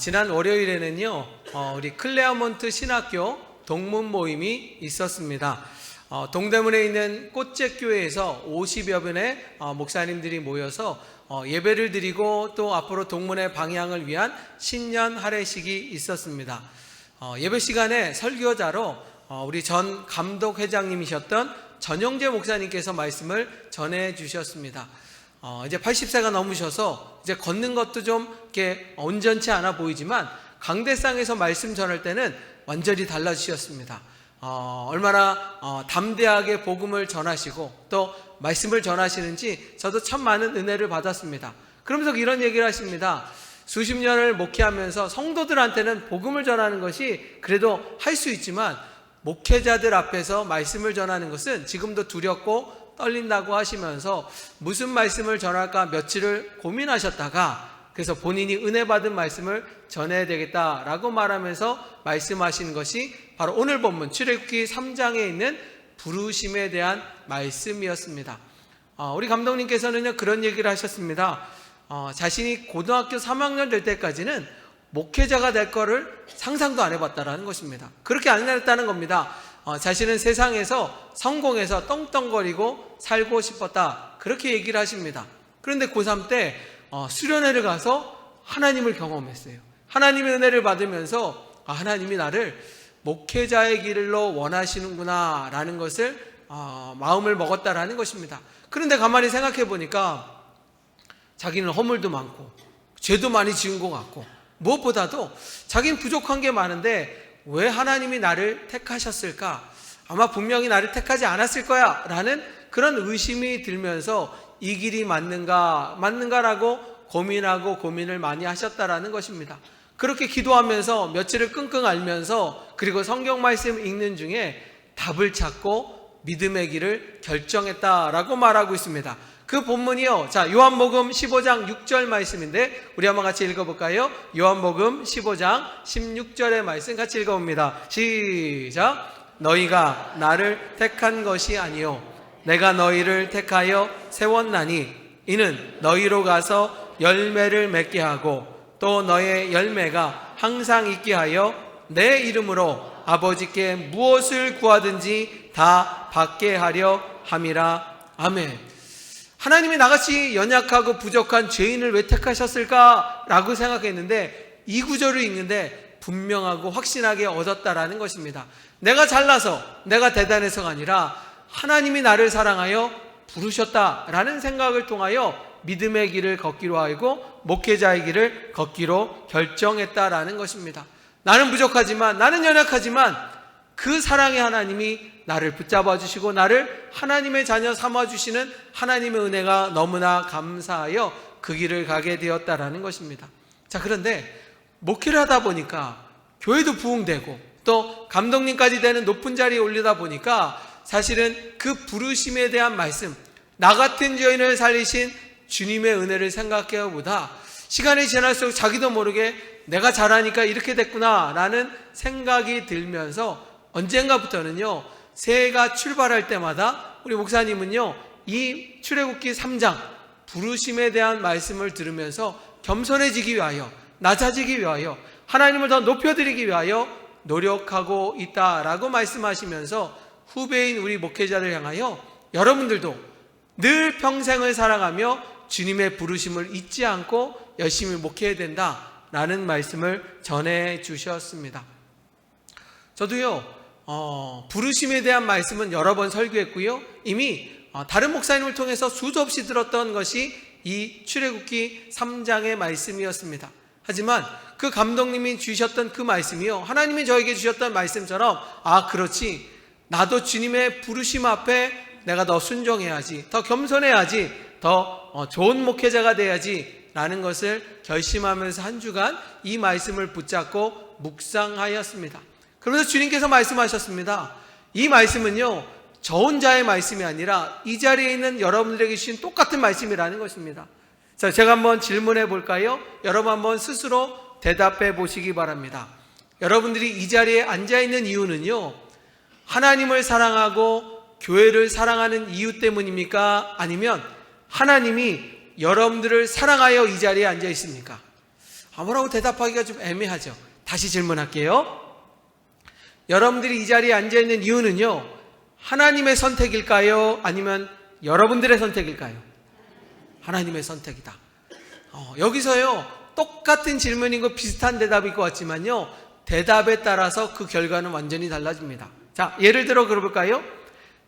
지난 월요일에는요, 우리 클레어몬트 신학교 동문 모임이 있었습니다. 동대문에 있는 꽃제교회에서 50여 분의 목사님들이 모여서 예배를 드리고 또 앞으로 동문의 방향을 위한 신년 할애식이 있었습니다. 예배 시간에 설교자로 우리 전 감독 회장님이셨던 전용재 목사님께서 말씀을 전해 주셨습니다. 이제 80세가 넘으셔서 이제 걷는 것도 좀 이렇게 온전치 않아 보이지만 강대상에서 말씀 전할 때는 완전히 달라지셨습니다. 얼마나 담대하게 복음을 전하시고 또 말씀을 전하시는지 저도 참 많은 은혜를 받았습니다. 그러면서 이런 얘기를 하십니다. 수십 년을 목회하면서 성도들한테는 복음을 전하는 것이 그래도 할 수 있지만 목회자들 앞에서 말씀을 전하는 것은 지금도 두렵고 떨린다고 하시면서 무슨 말씀을 전할까 며칠을 고민하셨다가 그래서 본인이 은혜 받은 말씀을 전해야 되겠다라고 말하면서 말씀하신 것이 바로 오늘 본문 출애굽기 3장에 있는 부르심에 대한 말씀이었습니다. 우리 감독님께서는요 그런 얘기를 하셨습니다. 자신이 고등학교 3학년 될 때까지는 목회자가 될 거를 상상도 안 해봤다라는 것입니다. 그렇게 안 했다는 겁니다. 자신은 세상에서 성공해서 떵떵거리고 살고 싶었다 그렇게 얘기를 하십니다. 그런데 고3 때 수련회를 가서 하나님을 경험했어요. 하나님의 은혜를 받으면서 하나님이 나를 목회자의 길로 원하시는구나 라는 것을 마음을 먹었다라는 것입니다. 그런데 가만히 생각해 보니까 자기는 허물도 많고 죄도 많이 지은 것 같고 무엇보다도 자기는 부족한 게 많은데 왜 하나님이 나를 택하셨을까? 아마 분명히 나를 택하지 않았을 거야 라는 그런 의심이 들면서 이 길이 맞는가라고 고민하고 고민을 많이 하셨다라는 것입니다. 그렇게 기도하면서 며칠을 끙끙 앓면서 그리고 성경 말씀 읽는 중에 답을 찾고 믿음의 길을 결정했다라고 말하고 있습니다. 그 본문이요. 자, 요한복음 15장 6절 말씀인데 우리 한번 같이 읽어볼까요? 요한복음 15장 16절의 말씀 같이 읽어봅니다. 시작. 너희가 나를 택한 것이 아니요 내가 너희를 택하여 세웠나니 이는 너희로 가서 열매를 맺게 하고 또 너의 열매가 항상 있게 하여 내 이름으로 아버지께 무엇을 구하든지 다 받게 하려 함이라. 아멘. 하나님이 나같이 연약하고 부족한 죄인을 왜 택하셨을까라고 생각했는데 이 구절을 읽는데 분명하고 확신하게 얻었다라는 것입니다. 내가 잘나서 내가 대단해서가 아니라 하나님이 나를 사랑하여 부르셨다라는 생각을 통하여 믿음의 길을 걷기로 하고 목회자의 길을 걷기로 결정했다라는 것입니다. 나는 부족하지만 나는 연약하지만 그 사랑의 하나님이 나를 붙잡아 주시고 나를 하나님의 자녀 삼아 주시는 하나님의 은혜가 너무나 감사하여 그 길을 가게 되었다라는 것입니다. 자, 그런데 목회를 하다 보니까 교회도 부흥되고 또 감독님까지 되는 높은 자리에 올리다 보니까 사실은 그 부르심에 대한 말씀, 나 같은 죄인을 살리신 주님의 은혜를 생각해야 보다 시간이 지날수록 자기도 모르게 내가 잘하니까 이렇게 됐구나 라는 생각이 들면서 언젠가부터는요 새해가 출발할 때마다 우리 목사님은요 이 출애굽기 3장 부르심에 대한 말씀을 들으면서 겸손해지기 위하여 낮아지기 위하여 하나님을 더 높여드리기 위하여 노력하고 있다라고 말씀하시면서 후배인 우리 목회자를 향하여 여러분들도 늘 평생을 살아가며 주님의 부르심을 잊지 않고 열심히 목회해야 된다라는 말씀을 전해 주셨습니다. 저도요 부르심에 대한 말씀은 여러 번 설교했고요 이미 다른 목사님을 통해서 수도 없이 들었던 것이 이 출애굽기 3장의 말씀이었습니다. 하지만 그 감독님이 주셨던 그 말씀이요 하나님이 저에게 주셨던 말씀처럼 그렇지 나도 주님의 부르심 앞에 내가 더 순종해야지 더 겸손해야지 더 좋은 목회자가 돼야지 라는 것을 결심하면서 한 주간 이 말씀을 붙잡고 묵상하였습니다. 그러면서 주님께서 말씀하셨습니다. 이 말씀은요 저 혼자의 말씀이 아니라 이 자리에 있는 여러분들에게 주신 똑같은 말씀이라는 것입니다. 자, 제가 한번 질문해 볼까요? 여러분 한번 스스로 대답해 보시기 바랍니다. 여러분들이 이 자리에 앉아 있는 이유는요 하나님을 사랑하고 교회를 사랑하는 이유 때문입니까? 아니면 하나님이 여러분들을 사랑하여 이 자리에 앉아 있습니까? 뭐라고 대답하기가 좀 애매하죠. 다시 질문할게요. 여러분들이 이 자리에 앉아있는 이유는요, 하나님의 선택일까요? 아니면 여러분들의 선택일까요? 하나님의 선택이다. 여기서요, 똑같은 질문인 거 비슷한 대답일 것 같지만요, 대답에 따라서 그 결과는 완전히 달라집니다. 자, 예를 들어 그러볼까요?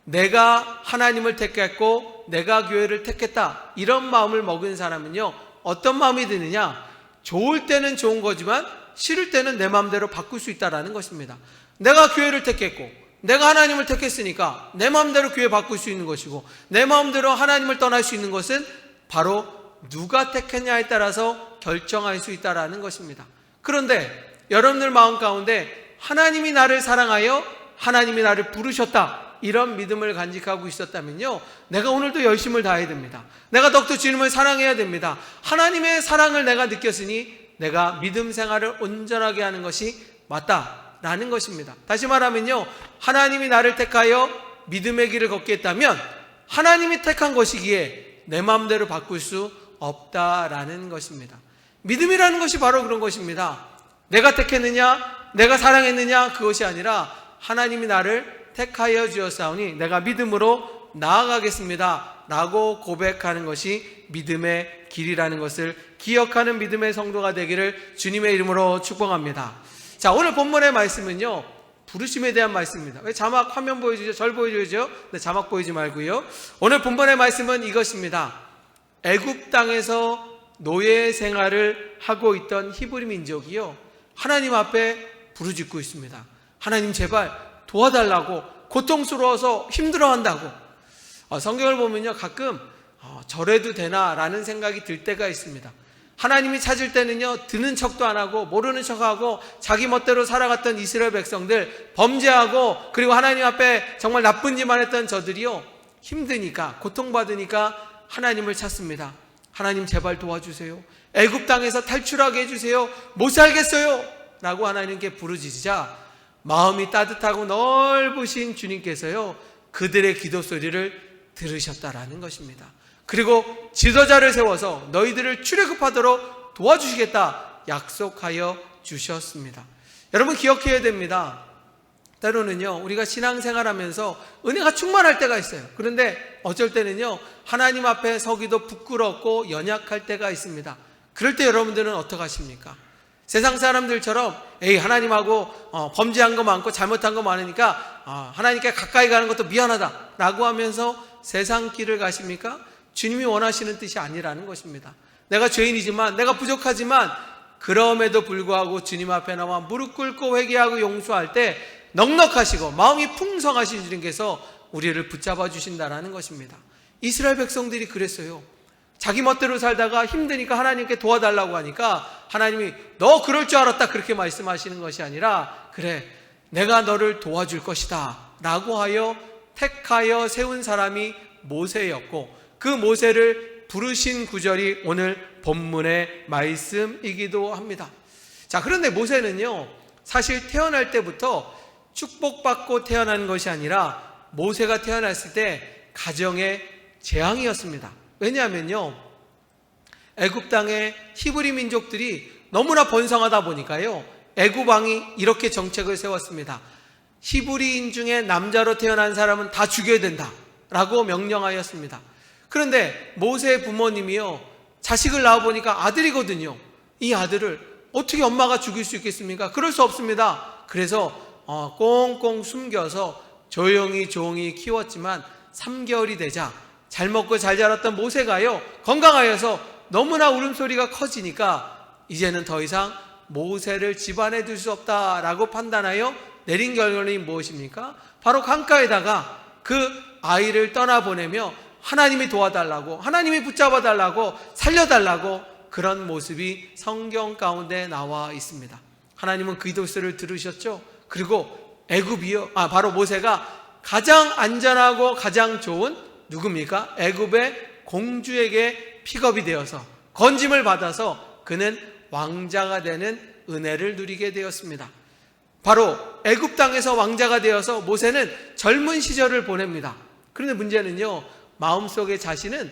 내가 하나님을 택했고 내가 교회를 택했다, 이런 마음을 먹은 사람은요, 어떤 마음이 드느냐? 좋을 때는 좋은 거지만 싫을 때는 내 마음대로 바꿀 수 있다는 것입니다. 내가 교회를 택했고 내가 하나님을 택했으니까 내 마음대로 교회 바꿀 수 있는 것이고, 내 마음대로 하나님을 떠날 수 있는 것은 바로 누가 택했냐에 따라서 결정할 수 있다는 것입니다. 그런데 여러분들 마음 가운데 하나님이 나를 사랑하여 하나님이 나를 부르셨다, 이런 믿음을 간직하고 있었다면요, 내가 오늘도 열심을 다해야 됩니다. 내가 더욱더 주님을 사랑해야 됩니다. 하나님의 사랑을 내가 느꼈으니 내가 믿음 생활을 온전하게 하는 것이 맞다라는 것입니다. 다시 말하면요, 하나님이 나를 택하여 믿음의 길을 걷게 했다면 하나님이 택한 것이기에 내 마음대로 바꿀 수 없다라는 것입니다. 믿음이라는 것이 바로 그런 것입니다. 내가 택했느냐, 내가 사랑했느냐, 그것이 아니라 하나님이 나를 택하여 주었사오니 내가 믿음으로 나아가겠습니다 라고 고백하는 것이 믿음의 길이라는 것을 기억하는 믿음의 성도가 되기를 주님의 이름으로 축복합니다. 자, 오늘 본문의 말씀은요, 부르심에 대한 말씀입니다. 왜 자막 화면 보여주죠? 절 보여줘야죠. 네, 자막 보이지 말고요. 오늘 본문의 말씀은 이것입니다. 애굽 땅에서 노예 생활을 하고 있던 히브리 민족이요, 하나님 앞에 부르짖고 있습니다. 하나님 제발 도와달라고, 고통스러워서 힘들어한다고. 성경을 보면요, 가끔 저래도 되나라는 생각이 들 때가 있습니다. 하나님이 찾을 때는요, 드는 척도 안 하고 모르는 척하고 자기 멋대로 살아갔던 이스라엘 백성들, 범죄하고 그리고 하나님 앞에 정말 나쁜 짓만 했던 저들이요, 힘드니까, 고통받으니까 하나님을 찾습니다. 하나님 제발 도와주세요. 애굽 땅에서 탈출하게 해주세요. 못 살겠어요 라고 하나님께 부르짖자 마음이 따뜻하고 넓으신 주님께서요, 그들의 기도 소리를 들으셨다라는 것입니다. 그리고 지도자를 세워서 너희들을 출애굽하도록 도와주시겠다 약속하여 주셨습니다. 여러분 기억해야 됩니다. 때로는요, 우리가 신앙생활하면서 은혜가 충만할 때가 있어요. 그런데 어쩔 때는요, 하나님 앞에 서기도 부끄럽고 연약할 때가 있습니다. 그럴 때 여러분들은 어떻게 하십니까? 세상 사람들처럼 하나님하고 범죄한 거 많고 잘못한 거 많으니까 하나님께 가까이 가는 것도 미안하다 라고 하면서 세상 길을 가십니까? 주님이 원하시는 뜻이 아니라는 것입니다. 내가 죄인이지만, 내가 부족하지만 그럼에도 불구하고 주님 앞에 나와 무릎 꿇고 회개하고 용서할 때 넉넉하시고 마음이 풍성하신 주님께서 우리를 붙잡아 주신다는 것입니다. 이스라엘 백성들이 그랬어요. 자기 멋대로 살다가 힘드니까 하나님께 도와달라고 하니까 하나님이 너 그럴 줄 알았다 그렇게 말씀하시는 것이 아니라, 그래 내가 너를 도와줄 것이다 라고 하여 택하여 세운 사람이 모세였고, 그 모세를 부르신 구절이 오늘 본문의 말씀이기도 합니다. 자, 그런데 모세는요, 사실 태어날 때부터 축복받고 태어난 것이 아니라 모세가 태어났을 때 가정의 재앙이었습니다. 왜냐하면요, 애굽 땅의 히브리 민족들이 너무나 번성하다 보니까요, 애굽 왕이 이렇게 정책을 세웠습니다. 히브리인 중에 남자로 태어난 사람은 다 죽여야 된다 라고 명령하였습니다. 그런데 모세의 부모님이요, 자식을 낳아보니까 아들이거든요. 이 아들을 어떻게 엄마가 죽일 수 있겠습니까? 그럴 수 없습니다. 그래서 꽁꽁 숨겨서 조용히 키웠지만 3개월이 되자 잘 먹고 잘 자랐던 모세가요, 건강하여서 너무나 울음소리가 커지니까 이제는 더 이상 모세를 집안에 둘 수 없다라고 판단하여 내린 결론이 무엇입니까? 바로 강가에다가 그 아이를 떠나보내며 하나님이 도와달라고, 하나님이 붙잡아달라고, 살려달라고, 그런 모습이 성경 가운데 나와 있습니다. 하나님은 그 기도소리를 들으셨죠. 그리고 애굽이요, 바로 모세가 가장 안전하고 가장 좋은 누굽니까? 애굽의 공주에게 픽업이 되어서 건짐을 받아서 그는 왕자가 되는 은혜를 누리게 되었습니다. 바로 애굽 땅에서 왕자가 되어서 모세는 젊은 시절을 보냅니다. 그런데 문제는요, 마음속에 자신은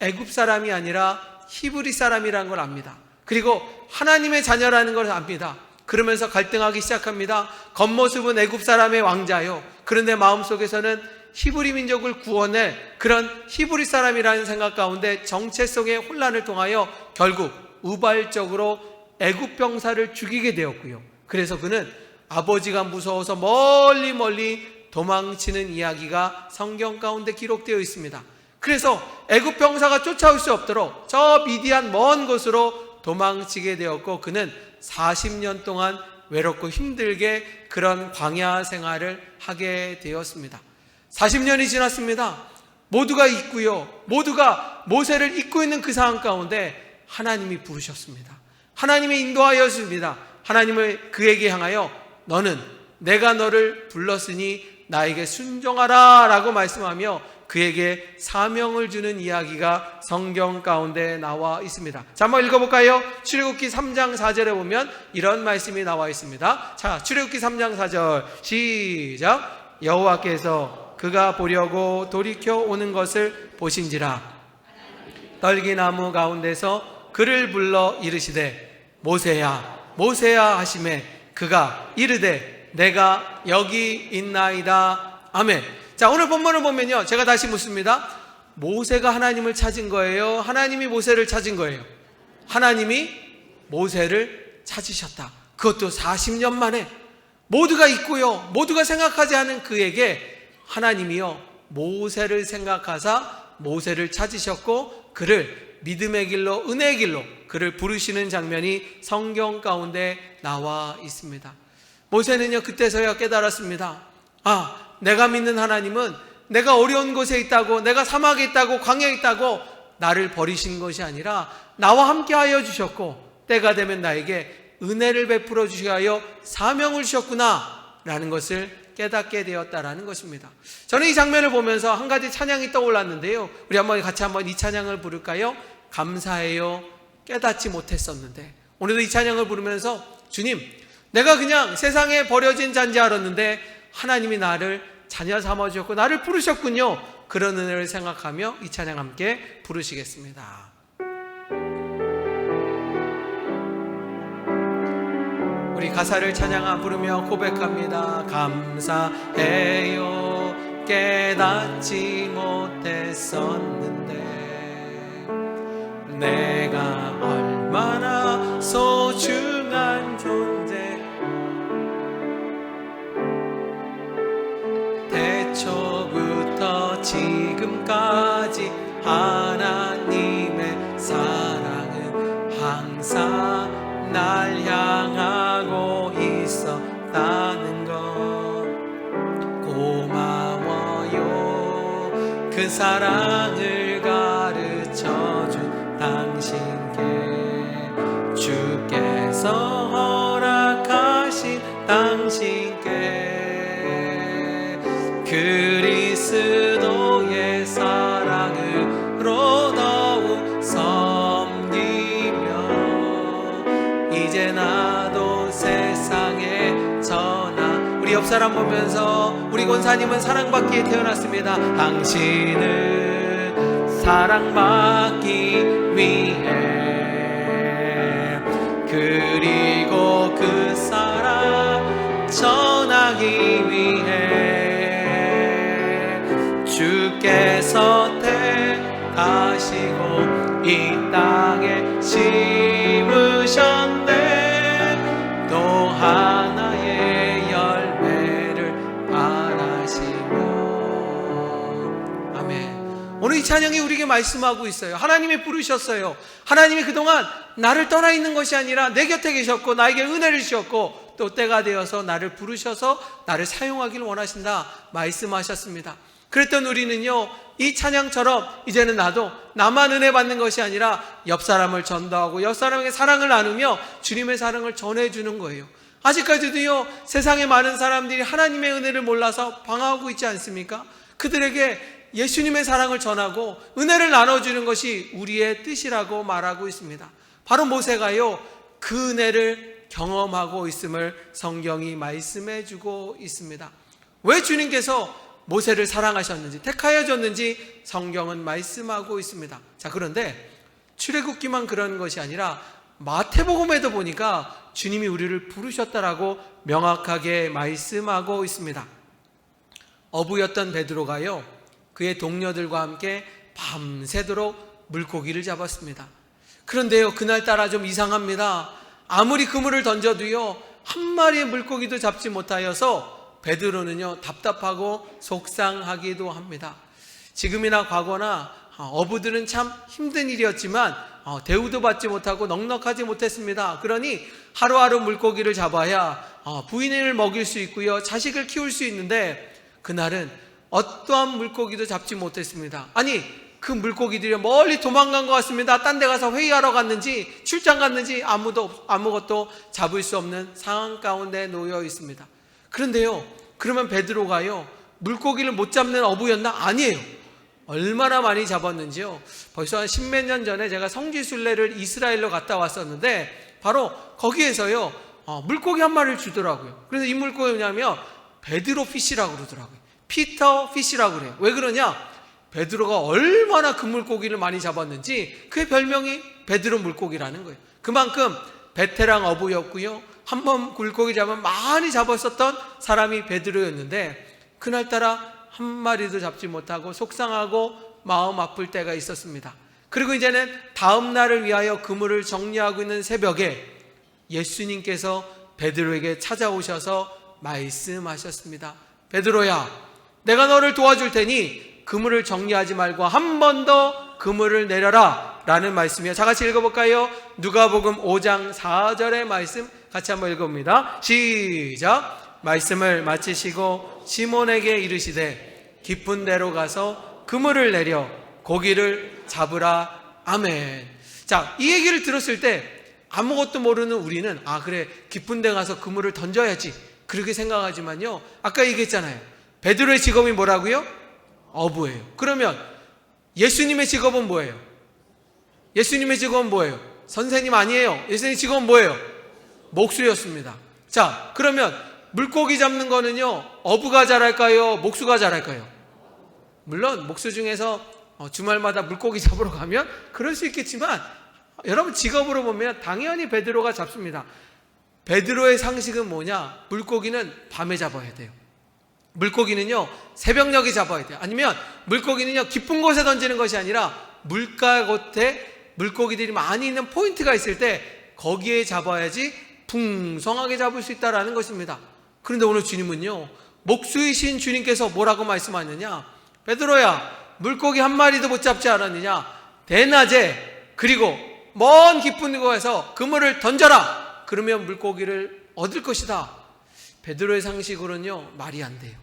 애굽 사람이 아니라 히브리 사람이라는 걸 압니다. 그리고 하나님의 자녀라는 걸 압니다. 그러면서 갈등하기 시작합니다. 겉모습은 애굽 사람의 왕자요, 그런데 마음속에서는 히브리 민족을 구원할 그런 히브리 사람이라는 생각 가운데 정체 속의 혼란을 통하여 결국 우발적으로 애굽 병사를 죽이게 되었고요. 그래서 그는 아버지가 무서워서 멀리 도망치는 이야기가 성경 가운데 기록되어 있습니다. 그래서 애굽 병사가 쫓아올 수 없도록 저 미디안 먼 곳으로 도망치게 되었고, 그는 40년 동안 외롭고 힘들게 그런 광야 생활을 하게 되었습니다. 40년이 지났습니다. 모두가 잊고요, 모두가 모세를 잊고 있는 그 상황 가운데 하나님이 부르셨습니다. 하나님이 인도하였습니다. 하나님을 그에게 향하여 너는 내가 너를 불렀으니 나에게 순종하라 라고 말씀하며 그에게 사명을 주는 이야기가 성경 가운데 나와 있습니다. 자, 한번 읽어볼까요? 출애굽기 3장 4절에 보면 이런 말씀이 나와 있습니다. 자, 출애굽기 3장 4절 시작. 여호와께서 그가 보려고 돌이켜 오는 것을 보신지라 떨기나무 가운데서 그를 불러 이르시되 모세야 모세야 하시매 그가 이르되 내가 여기 있나이다. 아멘. 자, 오늘 본문을 보면요, 제가 다시 묻습니다. 모세가 하나님을 찾은 거예요? 하나님이 모세를 찾은 거예요? 하나님이 모세를 찾으셨다. 그것도 40년 만에. 모두가 잊고요, 모두가 생각하지 않은 그에게 하나님이요 모세를 생각하사 모세를 찾으셨고 그를 믿음의 길로 은혜의 길로 그를 부르시는 장면이 성경 가운데 나와 있습니다. 모세는요 그때서야 깨달았습니다. 아, 내가 믿는 하나님은 내가 어려운 곳에 있다고, 내가 사막에 있다고, 광야에 있다고 나를 버리신 것이 아니라 나와 함께 하여 주셨고 때가 되면 나에게 은혜를 베풀어 주시기 위하여 사명을 주셨구나 라는 것을 깨닫게 되었다라는 것입니다. 저는 이 장면을 보면서 한 가지 찬양이 떠올랐는데요, 우리 같이 한번 이 찬양을 부를까요? 감사해요 깨닫지 못했었는데. 오늘도 이 찬양을 부르면서 주님, 내가 그냥 세상에 버려진 잔지 알았는데 하나님이 나를 자녀 삼아주셨고 나를 부르셨군요. 그런 은혜를 생각하며 이 찬양 함께 부르시겠습니다. 우리 가사를 찬양하 부르며 고백합니다. 감사해요 깨닫지 못했었는데 내가 얼마나 소중한 존재, 태초부터 지금까지 하나님의 사랑은 항상 날 향하고 있었다는 것 고마워요. 그 사랑을 가르쳐준 당신께 주께서 허락하신 당신께 그리스도의 사랑으로 더욱 섬기며 이제 나도 세상에 전하. 우리 옆 사람 보면서 우리 권사님은 사랑받기에 태어났습니다. 당신을 사랑받기 위해 그리고 그 사랑 전하기 위해 주께서 택하시고 이 땅에 심으셨네. 또 하나의 열매를 바라시며. 아멘. 오늘 이 찬양이 우리에게 말씀하고 있어요. 하나님이 부르셨어요. 하나님이 그동안 나를 떠나 있는 것이 아니라 내 곁에 계셨고 나에게 은혜를 주셨고 또 때가 되어서 나를 부르셔서 나를 사용하기를 원하신다 말씀하셨습니다. 그랬던 우리는요 이 찬양처럼 이제는 나도 나만 은혜 받는 것이 아니라 옆 사람을 전도하고 옆 사람에게 사랑을 나누며 주님의 사랑을 전해주는 거예요. 아직까지도요 세상에 많은 사람들이 하나님의 은혜를 몰라서 방황하고 있지 않습니까? 그들에게 예수님의 사랑을 전하고 은혜를 나눠주는 것이 우리의 뜻이라고 말하고 있습니다. 바로 모세가요 그 은혜를 경험하고 있음을 성경이 말씀해주고 있습니다. 왜 주님께서 모세를 사랑하셨는지 택하여 줬는지 성경은 말씀하고 있습니다. 자, 그런데 출애굽기만 그런 것이 아니라 마태복음에도 보니까 주님이 우리를 부르셨다라고 명확하게 말씀하고 있습니다. 어부였던 베드로가요, 그의 동료들과 함께 밤새도록 물고기를 잡았습니다. 그런데요, 그날따라 좀 이상합니다. 아무리 그물을 던져도요, 한 마리의 물고기도 잡지 못하여서 베드로는요, 답답하고 속상하기도 합니다. 지금이나 과거나 어부들은 참 힘든 일이었지만 대우도 받지 못하고 넉넉하지 못했습니다. 그러니 하루하루 물고기를 잡아야 부인을 먹일 수 있고요, 자식을 키울 수 있는데 그날은 어떠한 물고기도 잡지 못했습니다. 아니, 그 물고기들이 멀리 도망간 것 같습니다. 딴 데 가서 회의하러 갔는지 출장 갔는지 아무것도 잡을 수 없는 상황 가운데 놓여 있습니다. 그런데요, 그러면 베드로가요, 물고기를 못 잡는 어부였나? 아니에요. 얼마나 많이 잡았는지요. 벌써 한 10몇 년 전에 제가 성지순례를 이스라엘로 갔다 왔었는데 바로 거기에서요, 물고기 한 마리를 주더라고요. 그래서 이 물고기 뭐냐면 베드로 피시라고 그러더라고요. 피터 피시라고 그래요. 왜 그러냐? 베드로가 얼마나 그 물고기를 많이 잡았는지 그의 별명이 베드로 물고기라는 거예요. 그만큼 베테랑 어부였고요, 한번 물고기 잡으면 많이 잡았었던 사람이 베드로였는데 그날따라 한 마리도 잡지 못하고 속상하고 마음 아플 때가 있었습니다. 그리고 이제는 다음 날을 위하여 그물을 정리하고 있는 새벽에 예수님께서 베드로에게 찾아오셔서 말씀하셨습니다. 베드로야, 내가 너를 도와줄 테니 그물을 정리하지 말고 한 번 더 그물을 내려라 라는 말씀이에요. 자, 같이 읽어볼까요? 누가복음 5장 4절의 말씀 같이 한번 읽어봅니다. 시작. 말씀을 마치시고 시몬에게 이르시되 깊은 데로 가서 그물을 내려 고기를 잡으라. 아멘. 자, 이 얘기를 들었을 때 아무것도 모르는 우리는 그래, 깊은 데 가서 그물을 던져야지 그렇게 생각하지만요, 아까 얘기했잖아요. 베드로의 직업이 뭐라고요? 어부예요. 그러면 예수님의 직업은 뭐예요? 예수님의 직업은 뭐예요? 선생님 아니에요. 예수님의 직업은 뭐예요? 목수였습니다. 자, 그러면 물고기 잡는 거는요, 어부가 잘할까요? 목수가 잘할까요? 물론 목수 중에서 주말마다 물고기 잡으러 가면 그럴 수 있겠지만 여러분, 직업으로 보면 당연히 베드로가 잡습니다. 베드로의 상식은 뭐냐? 물고기는 밤에 잡아야 돼요. 물고기는요, 새벽녘에 잡아야 돼요. 아니면 물고기는요, 깊은 곳에 던지는 것이 아니라 물가 겉에 물고기들이 많이 있는 포인트가 있을 때 거기에 잡아야지 풍성하게 잡을 수 있다는 것입니다. 그런데 오늘 주님은요, 목수이신 주님께서 뭐라고 말씀하느냐? 베드로야, 물고기 한 마리도 못 잡지 않았느냐? 대낮에 그리고 먼 깊은 곳에서 그물을 던져라. 그러면 물고기를 얻을 것이다. 베드로의 상식으로는요, 말이 안 돼요.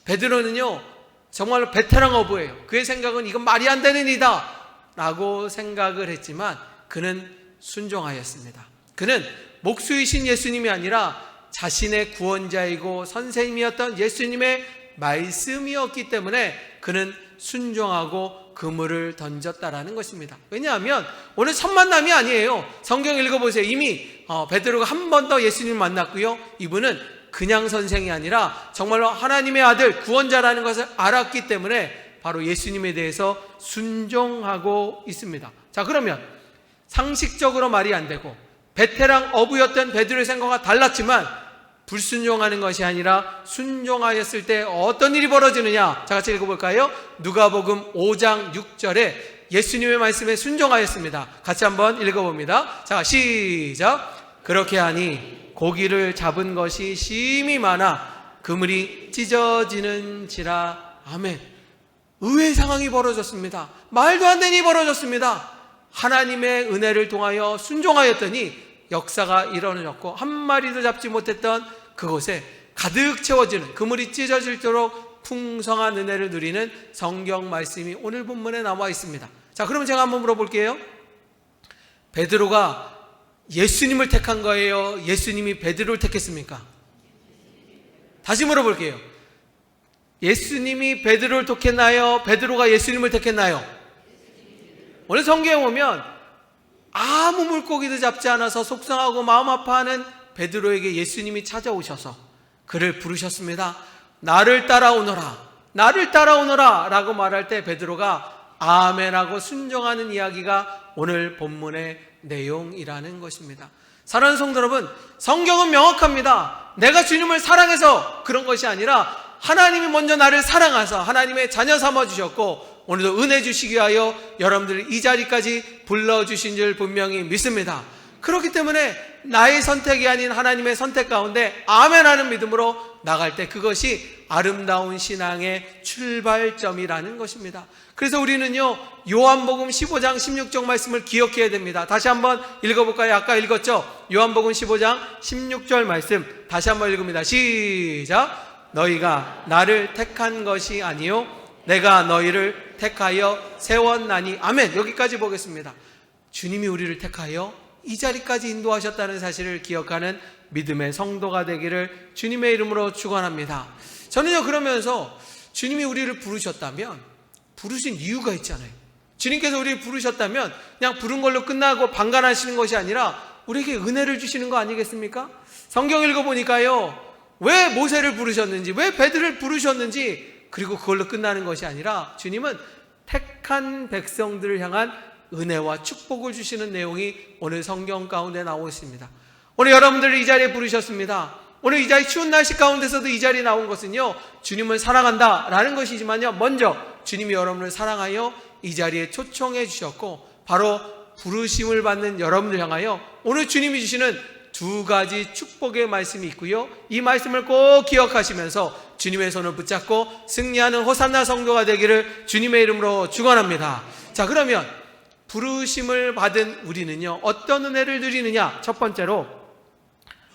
베드로는요, 정말로 베테랑 어부예요. 그의 생각은 이건 말이 안 되는 일이다 라고 생각을 했지만 그는 순종하였습니다. 그는 목수이신 예수님이 아니라 자신의 구원자이고 선생님이었던 예수님의 말씀이었기 때문에 그는 순종하고 그물을 던졌다라는 것입니다. 왜냐하면 오늘 첫 만남이 아니에요. 성경 읽어보세요. 이미 베드로가 한 번 더 예수님을 만났고요, 이분은 그냥 선생이 아니라 정말로 하나님의 아들 구원자라는 것을 알았기 때문에 바로 예수님에 대해서 순종하고 있습니다. 자, 그러면 상식적으로 말이 안 되고 베테랑 어부였던 베드로의 생각과 달랐지만 불순종하는 것이 아니라 순종하였을 때 어떤 일이 벌어지느냐? 자, 같이 읽어볼까요? 누가복음 5장 6절에 예수님의 말씀에 순종하였습니다. 같이 한번 읽어봅니다. 자, 시작. 그렇게 하니 고기를 잡은 것이 심히 많아 그물이 찢어지는지라. 아멘. 의외의 상황이 벌어졌습니다. 말도 안 되는 일이 벌어졌습니다. 하나님의 은혜를 통하여 순종하였더니 역사가 일어났고 한 마리도 잡지 못했던 그곳에 가득 채워지는, 그물이 찢어질도록 풍성한 은혜를 누리는 성경 말씀이 오늘 본문에 나와 있습니다. 자, 그럼 제가 한번 물어볼게요. 베드로가 예수님을 택한 거예요? 예수님이 베드로를 택했습니까? 다시 물어볼게요. 예수님이 베드로를 택했나요? 베드로가 예수님을 택했나요? 오늘 성경에 보면 아무 물고기도 잡지 않아서 속상하고 마음 아파하는 베드로에게 예수님이 찾아오셔서 그를 부르셨습니다. 나를 따라오너라, 나를 따라오너라 라고 말할 때 베드로가 아멘하고 순종하는 이야기가 오늘 본문에 내용이라는 것입니다. 사랑하는 성도 여러분, 성경은 명확합니다. 내가 주님을 사랑해서 그런 것이 아니라 하나님이 먼저 나를 사랑하사 하나님의 자녀 삼아주셨고 오늘도 은혜 주시기 위하여 여러분들을 이 자리까지 불러주신 줄 분명히 믿습니다. 그렇기 때문에 나의 선택이 아닌 하나님의 선택 가운데 아멘 하는 믿음으로 나갈 때 그것이 아름다운 신앙의 출발점이라는 것입니다. 그래서 우리는요, 요한복음 15장 16절 말씀을 기억해야 됩니다. 다시 한번 읽어볼까요? 아까 읽었죠? 요한복음 15장 16절 말씀 다시 한번 읽습니다. 시작. 너희가 나를 택한 것이 아니요 내가 너희를 택하여 세웠나니. 아멘. 여기까지 보겠습니다. 주님이 우리를 택하여 이 자리까지 인도하셨다는 사실을 기억하는 믿음의 성도가 되기를 주님의 이름으로 축원합니다. 저는요, 그러면서 주님이 우리를 부르셨다면 부르신 이유가 있잖아요. 주님께서 우리를 부르셨다면 그냥 부른 걸로 끝나고 방관하시는 것이 아니라 우리에게 은혜를 주시는 거 아니겠습니까? 성경 읽어보니까요, 왜 모세를 부르셨는지, 왜 베드를 부르셨는지, 그리고 그걸로 끝나는 것이 아니라 주님은 택한 백성들을 향한 은혜와 축복을 주시는 내용이 오늘 성경 가운데 나오고 있습니다. 오늘 여러분들을 이 자리에 부르셨습니다. 오늘 이 자리 추운 날씨 가운데서도 이 자리에 나온 것은요, 주님을 사랑한다 라는 것이지만요, 먼저 주님이 여러분을 사랑하여 이 자리에 초청해 주셨고 바로 부르심을 받는 여러분들 향하여 오늘 주님이 주시는 두 가지 축복의 말씀이 있고요, 이 말씀을 꼭 기억하시면서 주님의 손을 붙잡고 승리하는 호산나 성도가 되기를 주님의 이름으로 축원합니다. 자, 그러면 부르심을 받은 우리는요, 어떤 은혜를 누리느냐? 첫 번째로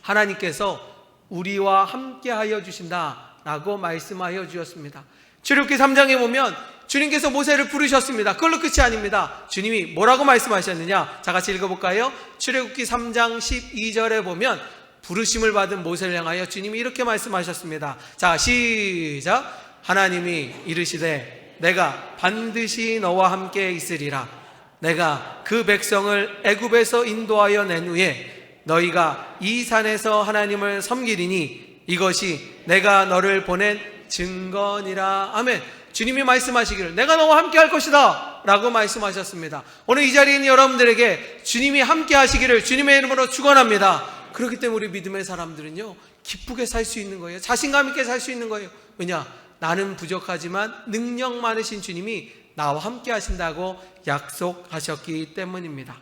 하나님께서 우리와 함께하여 주신다라고 말씀하여 주셨습니다. 출애굽기 3장에 보면 주님께서 모세를 부르셨습니다. 그걸로 끝이 아닙니다. 주님이 뭐라고 말씀하셨느냐? 자, 같이 읽어볼까요? 출애굽기 3장 12절에 보면 부르심을 받은 모세를 향하여 주님이 이렇게 말씀하셨습니다. 자, 시작. 하나님이 이르시되 내가 반드시 너와 함께 있으리라. 내가 그 백성을 애굽에서 인도하여 낸 후에 너희가 이 산에서 하나님을 섬기리니 이것이 내가 너를 보낸 증거니라. 아멘. 주님이 말씀하시기를 내가 너와 함께 할 것이다 라고 말씀하셨습니다. 오늘 이 자리에 있는 여러분들에게 주님이 함께 하시기를 주님의 이름으로 축원합니다. 그렇기 때문에 우리 믿음의 사람들은요, 기쁘게 살 수 있는 거예요. 자신감 있게 살 수 있는 거예요. 왜냐? 나는 부족하지만 능력 많으신 주님이 나와 함께 하신다고 약속하셨기 때문입니다.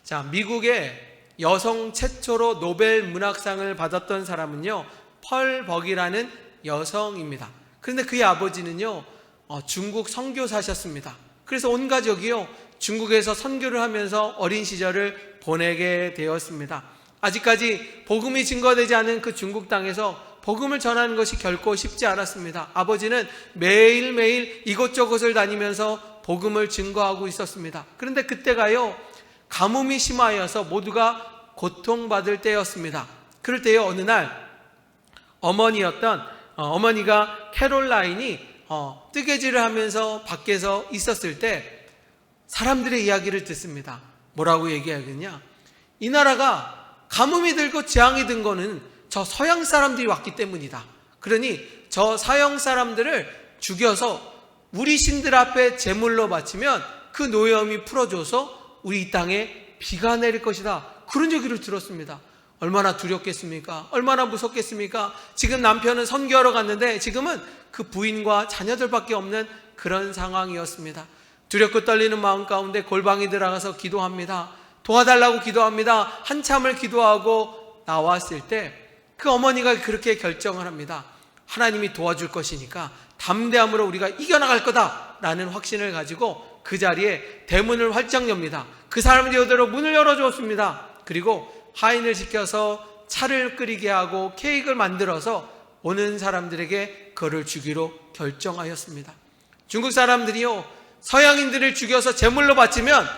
자, 미국의 여성 최초로 노벨 문학상을 받았던 사람은요, 펄 버기라는 여성입니다. 그런데 그의 아버지는요, 중국 선교사셨습니다. 그래서 온 가족이요, 중국에서 선교를 하면서 어린 시절을 보내게 되었습니다. 아직까지 복음이 증거되지 않은 그 중국 땅에서 복음을 전하는 것이 결코 쉽지 않았습니다. 아버지는 매일매일 이곳저곳을 다니면서 복음을 증거하고 있었습니다. 그런데 그때가요, 가뭄이 심하여서 모두가 고통받을 때였습니다. 그럴 때요, 어느 날 어머니가 캐롤라인이 뜨개질을 하면서 밖에서 있었을 때 사람들의 이야기를 듣습니다. 뭐라고 얘기하겠냐? 이 나라가 가뭄이 들고 재앙이 든 거는 저 서양 사람들이 왔기 때문이다. 그러니 저 서양 사람들을 죽여서 우리 신들 앞에 제물로 바치면 그 노여움이 풀어줘서 우리 이 땅에 비가 내릴 것이다. 그런 얘기를 들었습니다. 얼마나 두렵겠습니까? 얼마나 무섭겠습니까? 지금 남편은 선교하러 갔는데 지금은 그 부인과 자녀들밖에 없는 그런 상황이었습니다. 두렵고 떨리는 마음 가운데 골방에 들어가서 기도합니다. 도와달라고 기도합니다. 한참을 기도하고 나왔을 때 그 어머니가 그렇게 결정을 합니다. 하나님이 도와줄 것이니까 담대함으로 우리가 이겨나갈 거다라는 확신을 가지고 그 자리에 대문을 활짝 엽니다. 그 사람들이 이대로 문을 열어주었습니다. 그리고 하인을 시켜서 차를 끓이게 하고 케이크를 만들어서 오는 사람들에게 그를 주기로 결정하였습니다. 중국 사람들이요, 서양인들을 죽여서 제물로 바치면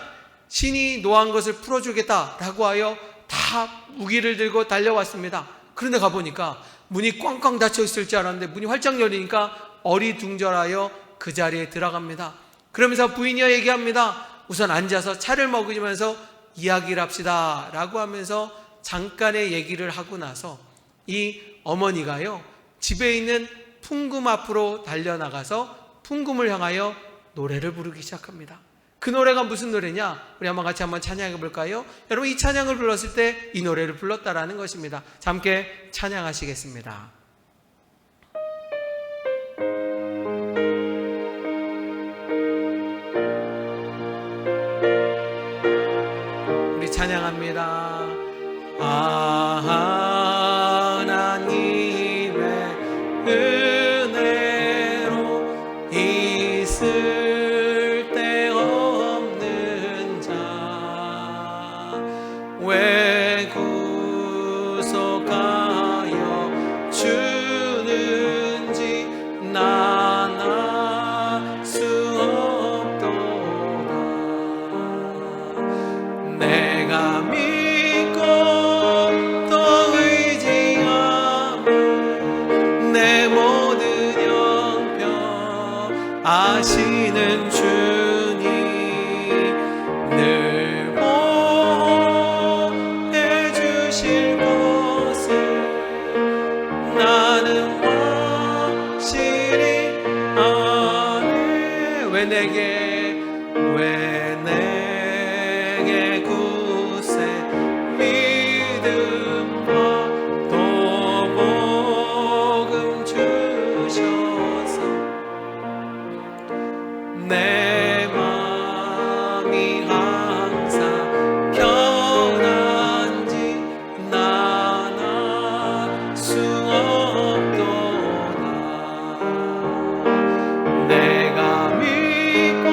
신이 노한 것을 풀어주겠다라고 하여 다 무기를 들고 달려왔습니다. 그런데 가보니까 문이 꽝꽝 닫혀 있을 줄 알았는데 문이 활짝 열리니까 어리둥절하여 그 자리에 들어갑니다. 그러면서 부인이와 얘기합니다. 우선 앉아서 차를 먹으면서 이야기를 합시다 라고 하면서 잠깐의 얘기를 하고 나서 이 어머니가요, 집에 있는 풍금 앞으로 달려나가서 풍금을 향하여 노래를 부르기 시작합니다. 그 노래가 무슨 노래냐? 우리 한번 같이 한번 찬양해 볼까요? 여러분, 이 찬양을 불렀을 때 이 노래를 불렀다라는 것입니다. 함께 찬양하시겠습니다. 우리 찬양합니다. 하나님의 은혜로 있을 데 없는 자 왜 구속하여 주는지 난 알 수 없도다. 내가 믿고 또 의지하는 내 모든 형편 아시는 주님 늘 보호해 주실 것을 나는 확실히 아네. 왜 내게 굳세 믿음과 또 복음 주셔서 내 마음이 항상 편한지 난 알 수 없도다. 내가 믿고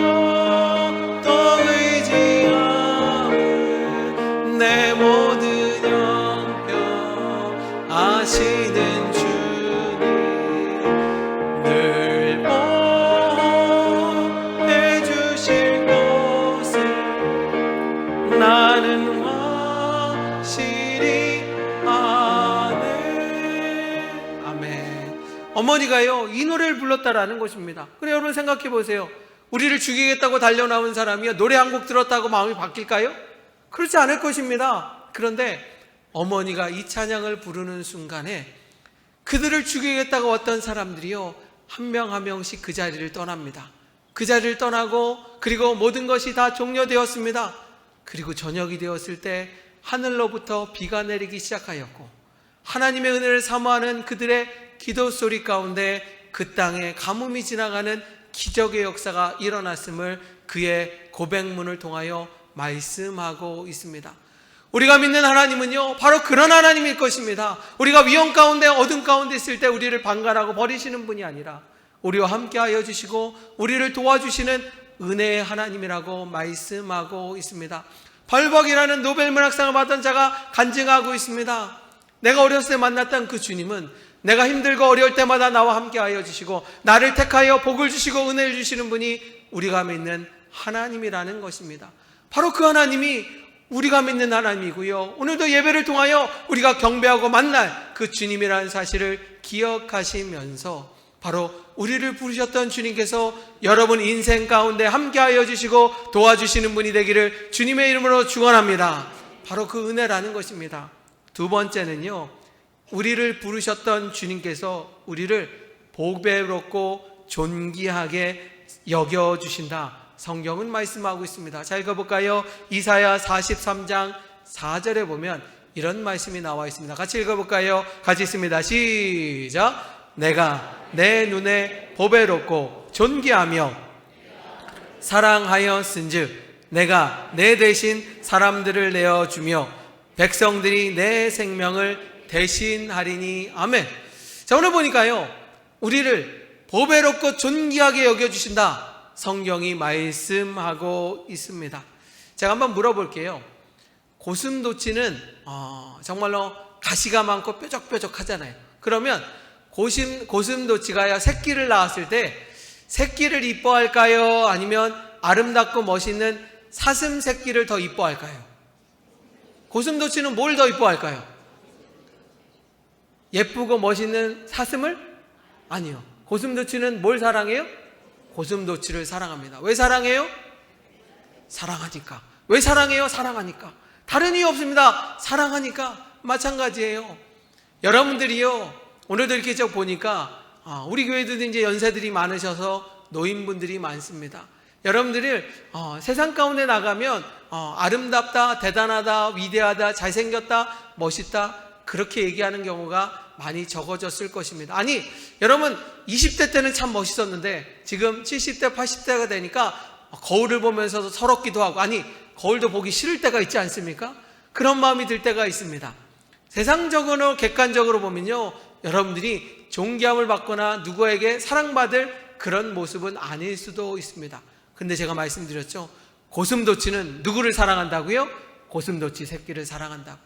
또 의지하는 내 모든 형편 아시는 주님 늘 보호해 주실 것을 나는 확실히 아네. 아멘. 어머니가요 이 노래를 불렀다라는 것입니다. 그래, 여러분 생각해 보세요. 우리를 죽이겠다고 달려나온 사람이요 노래 한 곡 들었다고 마음이 바뀔까요? 그렇지 않을 것입니다. 그런데 어머니가 이 찬양을 부르는 순간에 그들을 죽이겠다고 왔던 사람들이요 한 명 한 명씩 그 자리를 떠납니다. 그 자리를 떠나고 그리고 모든 것이 다 종료되었습니다. 그리고 저녁이 되었을 때 하늘로부터 비가 내리기 시작하였고 하나님의 은혜를 사모하는 그들의 기도 소리 가운데 그 땅에 가뭄이 지나가는 기적의 역사가 일어났음을 그의 고백문을 통하여 말씀하고 있습니다. 우리가 믿는 하나님은요 바로 그런 하나님일 것입니다. 우리가 위험 가운데 어둠 가운데 있을 때 우리를 방관하고 버리시는 분이 아니라 우리와 함께하여 주시고 우리를 도와주시는 은혜의 하나님이라고 말씀하고 있습니다. 벌벅이라는 노벨문학상을 받은 자가 간증하고 있습니다. 내가 어렸을 때 만났던 그 주님은 내가 힘들고 어려울 때마다 나와 함께하여 주시고 나를 택하여 복을 주시고 은혜를 주시는 분이 우리가 믿는 하나님이라는 것입니다. 바로 그 하나님이 우리가 믿는 하나님이고요, 오늘도 예배를 통하여 우리가 경배하고 만날 그 주님이라는 사실을 기억하시면서 바로 우리를 부르셨던 주님께서 여러분 인생 가운데 함께하여 주시고 도와주시는 분이 되기를 주님의 이름으로 축원합니다. 바로 그 은혜라는 것입니다. 두 번째는요, 우리를 부르셨던 주님께서 우리를 복배롭고 존귀하게 여겨주신다. 성경은 말씀하고 있습니다. 자, 읽어볼까요? 이사야 43장 4절에 보면 이런 말씀이 나와 있습니다. 같이 읽어볼까요? 같이 있습니다. 시작. 내가 내 눈에 보배롭고 존귀하며 사랑하였은즉 내가 내 대신 사람들을 내어주며 백성들이 내 생명을 대신하리니. 아멘. 자, 오늘 보니까요, 우리를 보배롭고 존귀하게 여겨주신다, 성경이 말씀하고 있습니다. 제가 한번 물어볼게요. 고슴도치는 정말로 가시가 많고 뾰족뾰족하잖아요. 그러면 고슴도치가 새끼를 낳았을 때 새끼를 이뻐할까요? 아니면 아름답고 멋있는 사슴 새끼를 더 이뻐할까요? 고슴도치는 뭘 더 이뻐할까요? 예쁘고 멋있는 사슴을? 아니요. 고슴도치는 뭘 사랑해요? 고슴도치를 사랑합니다. 왜 사랑해요? 사랑하니까. 왜 사랑해요? 사랑하니까. 다른 이유 없습니다. 사랑하니까. 마찬가지예요. 여러분들이요, 오늘도 이렇게 보니까 우리 교회도 이제 연세들이 많으셔서 노인분들이 많습니다. 여러분들이 세상 가운데 나가면 아름답다, 대단하다, 위대하다, 잘생겼다, 멋있다 그렇게 얘기하는 경우가 많이 적어졌을 것입니다. 아니 여러분 20대 때는 참 멋있었는데 지금 70대 80대가 되니까 거울을 보면서도 서럽기도 하고, 아니 거울도 보기 싫을 때가 있지 않습니까? 그런 마음이 들 때가 있습니다. 세상적으로 객관적으로 보면요, 여러분들이 존귀함을 받거나 누구에게 사랑받을 그런 모습은 아닐 수도 있습니다. 근데 제가 말씀드렸죠, 고슴도치는 누구를 사랑한다고요? 고슴도치 새끼를 사랑한다고.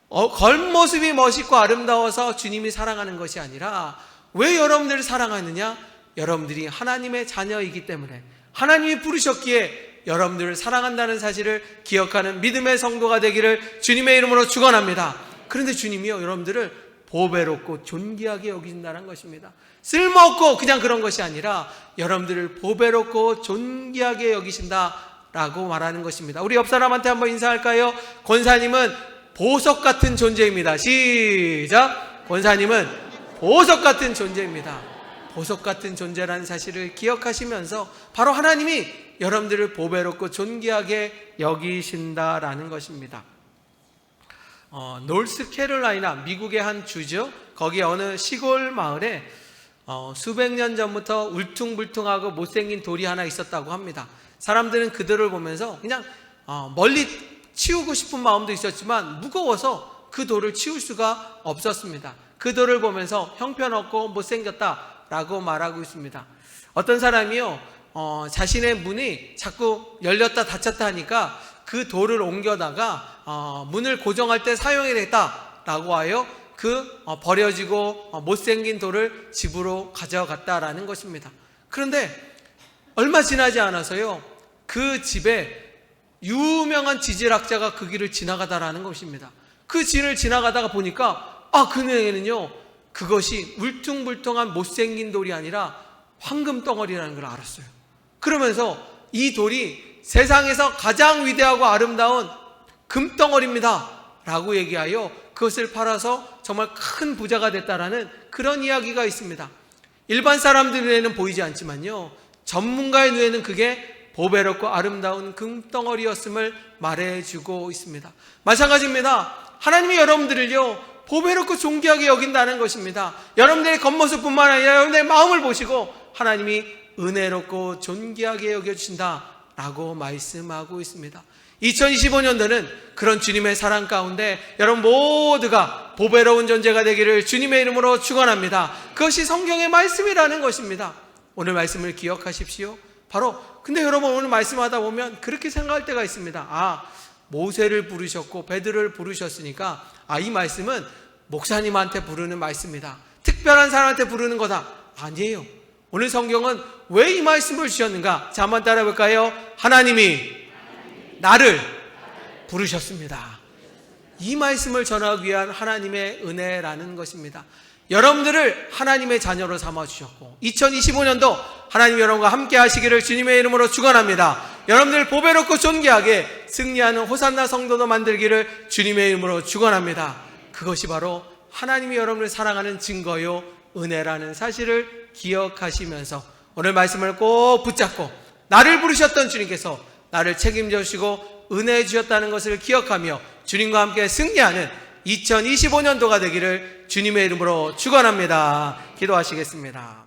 겉모습이 멋있고 아름다워서 주님이 사랑하는 것이 아니라 왜 여러분들을 사랑하느냐? 여러분들이 하나님의 자녀이기 때문에, 하나님이 부르셨기에 여러분들을 사랑한다는 사실을 기억하는 믿음의 성도가 되기를 주님의 이름으로 축원합니다. 그런데 주님이요, 여러분들을 보배롭고 존귀하게 여기신다는 것입니다. 쓸모없고 그냥 그런 것이 아니라 여러분들을 보배롭고 존귀하게 여기신다라고 말하는 것입니다. 우리 옆 사람한테 한번 인사할까요? 권사님은 보석 같은 존재입니다. 시작! 권사님은 보석 같은 존재입니다. 보석 같은 존재라는 사실을 기억하시면서 바로 하나님이 여러분들을 보배롭고 존귀하게 여기신다라는 것입니다. 노스캐롤라이나, 미국의 한 주죠. 거기 어느 시골 마을에 수백 년 전부터 울퉁불퉁하고 못생긴 돌이 하나 있었다고 합니다. 사람들은 그들을 보면서 그냥 멀리 치우고 싶은 마음도 있었지만 무거워서 그 돌을 치울 수가 없었습니다. 그 돌을 보면서 형편없고 못생겼다라고 말하고 있습니다. 어떤 사람이요, 자신의 문이 자꾸 열렸다 닫혔다 하니까 그 돌을 옮겨다가 문을 고정할 때 사용해야겠다라고 하여 그 버려지고 못생긴 돌을 집으로 가져갔다라는 것입니다. 그런데 얼마 지나지 않아서요, 그 집에 유명한 지질학자가 그 길을 지나가다라는 것입니다. 그 길을 지나가다가 보니까 그네에는요, 그것이 울퉁불퉁한 못생긴 돌이 아니라 황금 덩어리라는 걸 알았어요. 그러면서 이 돌이 세상에서 가장 위대하고 아름다운 금덩어리입니다 라고 얘기하여 그것을 팔아서 정말 큰 부자가 됐다라는 그런 이야기가 있습니다. 일반 사람들 눈에는 보이지 않지만요, 전문가의 눈에는 그게 보배롭고 아름다운 금덩어리였음을 말해주고 있습니다. 마찬가지입니다. 하나님이 여러분들을요, 보배롭고 존귀하게 여긴다는 것입니다. 여러분들의 겉모습뿐만 아니라 여러분들의 마음을 보시고 하나님이 은혜롭고 존귀하게 여겨주신다라고 말씀하고 있습니다. 2025년도는 그런 주님의 사랑 가운데 여러분 모두가 보배로운 존재가 되기를 주님의 이름으로 축원합니다. 그것이 성경의 말씀이라는 것입니다. 오늘 말씀을 기억하십시오. 근데 여러분 오늘 말씀하다 보면 그렇게 생각할 때가 있습니다. 모세를 부르셨고 베드로를 부르셨으니까 이 말씀은 목사님한테 부르는 말씀이다, 특별한 사람한테 부르는 거다. 아니에요. 오늘 성경은 왜 이 말씀을 주셨는가? 자, 한번 따라 볼까요? 하나님이 나를 부르셨습니다. 이 말씀을 전하기 위한 하나님의 은혜라는 것입니다. 여러분들을 하나님의 자녀로 삼아주셨고 2025년도 하나님 여러분과 함께 하시기를 주님의 이름으로 축원합니다. 여러분들 보배롭고 존귀하게 승리하는 호산나 성도도 만들기를 주님의 이름으로 축원합니다. 그것이 바로 하나님이 여러분을 사랑하는 증거요 은혜라는 사실을 기억하시면서 오늘 말씀을 꼭 붙잡고 나를 부르셨던 주님께서 나를 책임져 주시고 은혜해 주셨다는 것을 기억하며 주님과 함께 승리하는 2025년도가 되기를 주님의 이름으로 축원합니다. 기도하시겠습니다.